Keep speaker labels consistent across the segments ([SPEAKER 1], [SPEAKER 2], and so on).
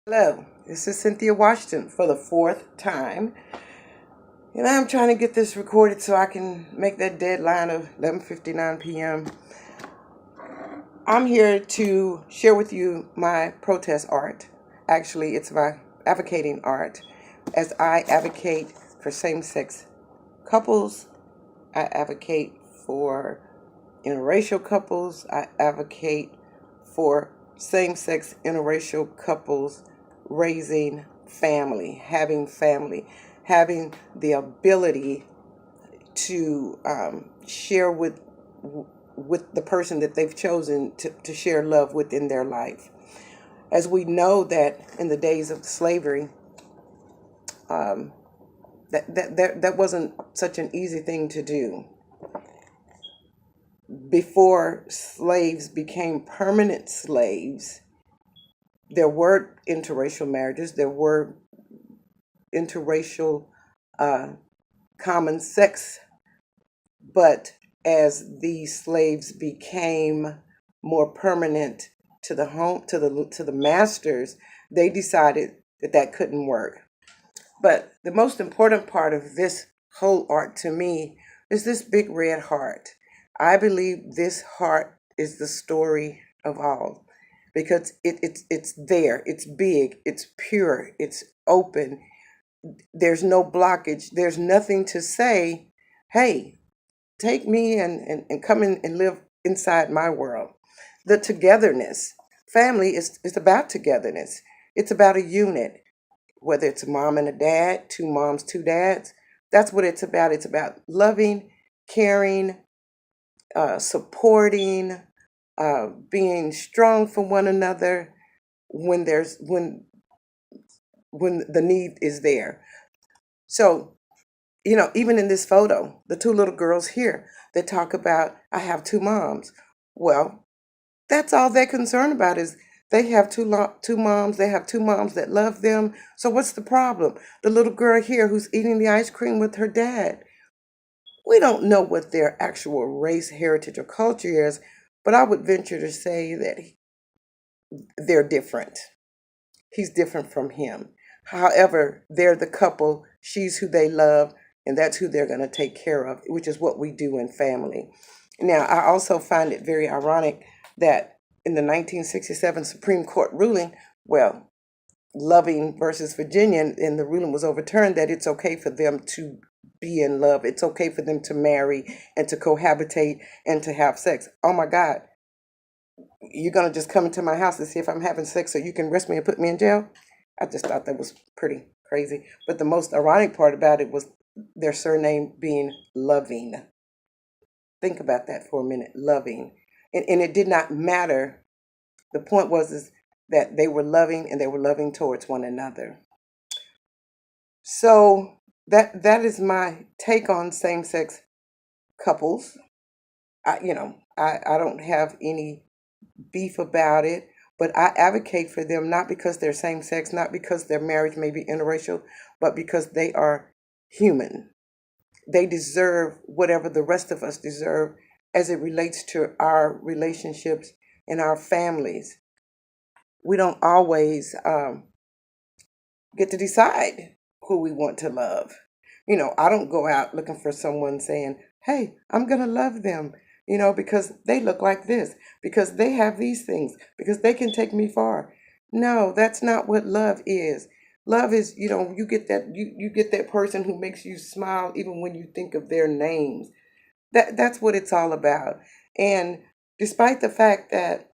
[SPEAKER 1] Hello, this is Cynthia Washington for the fourth time. And I'm trying to get this recorded so I can make that deadline of 11:59 p.m. I'm here to share with you my protest art. Actually, it's my advocating art as I advocate for same-sex couples. I advocate for interracial couples. I advocate for same-sex interracial couples raising family, having the ability to share with the person that they've chosen to share love within their life. As we know that in the days of slavery, um, that wasn't such an easy thing to do. Before slaves became permanent slaves, there were interracial marriages, there were interracial uh, common sex, but as these slaves became more permanent to the home to the masters, they decided that that couldn't work. But the most important part of this whole art to me is this big red heart. I believe this heart is the story of all because it's there, it's big, it's pure, it's open. There's no blockage. There's nothing to say, hey, take me and come in and live inside my world. The togetherness. Family is about togetherness. It's about a unit, whether it's a mom and a dad, two moms, two dads. That's what it's about. It's about loving, caring, supporting, being strong for one another when there's when the need is there. So, even in this photo, the two little girls here that talk about, I have two moms. Well, that's all they're concerned about is they have two moms. They have two moms that love them. So what's the problem? The little girl here who's eating the ice cream with her dad. We don't know what their actual race, heritage, or culture is, but I would venture to say that they're different. He's different from him. However, they're the couple. She's who they love, and that's who they're going to take care of, which is what we do in family. Now, I also find it very ironic that in the 1967 Supreme Court ruling, well, Loving versus Virginia, and the ruling was overturned that it's okay for them to be in love. It's okay for them to marry and to cohabitate and to have sex. Oh my God, you're gonna just come into my house and see if I'm having sex so you can arrest me and put me in jail? I just thought that was pretty crazy. But the most ironic part about it was their surname being Loving. Think about that for a minute, Loving. And it did not matter. The point was is that they were loving and they were loving towards one another. So that is my take on same-sex couples. I don't have any beef about it, but I advocate for them not because they're same sex, not because their marriage may be interracial, but because they are human. They deserve whatever the rest of us deserve as it relates to our relationships and our families. We don't always get to decide who we want to love. I don't go out looking for someone saying, hey, I'm going to love them, because they look like this, because they have these things, because they can take me far. No, that's not what love is. Love is, you get you get that person who makes you smile even when you think of their names. That's what it's all about. And despite the fact that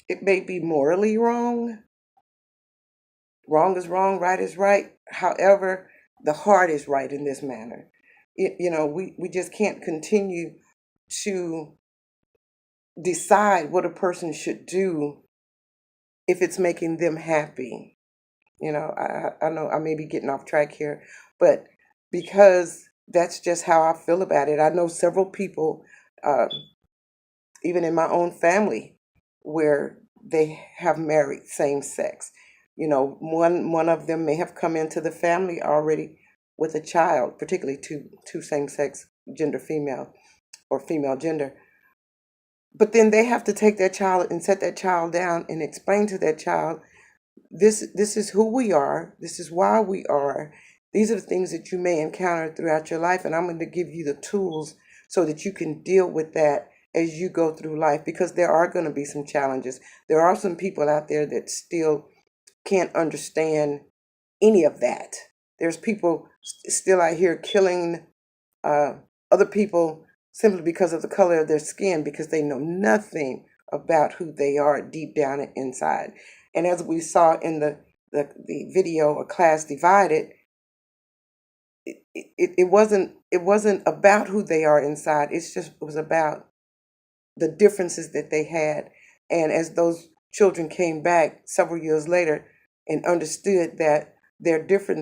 [SPEAKER 1] it may be morally wrong, wrong is wrong, right is right. However, the heart is right in this manner. We just can't continue to decide what a person should do if it's making them happy. I know I may be getting off track here, but because that's just how I feel about it. I know several people, uh, even in my own family, where they have married same sex. One of them may have come into the family already with a child, particularly two same sex gender female or female gender. But then they have to take their child and set that child down and explain to that child this is who we are. This is why we are. These are the things that you may encounter throughout your life, and I'm going to give you the tools so that you can deal with that as you go through life, because there are going to be some challenges. There are some people out there that still can't understand any of that. There's people still out here killing uh, other people simply because of the color of their skin, because they know nothing about who they are deep down and inside. And as we saw in the video, A Class Divided, it wasn't about who they are inside. It was about the differences that they had. And as those children came back several years later and understood that their differences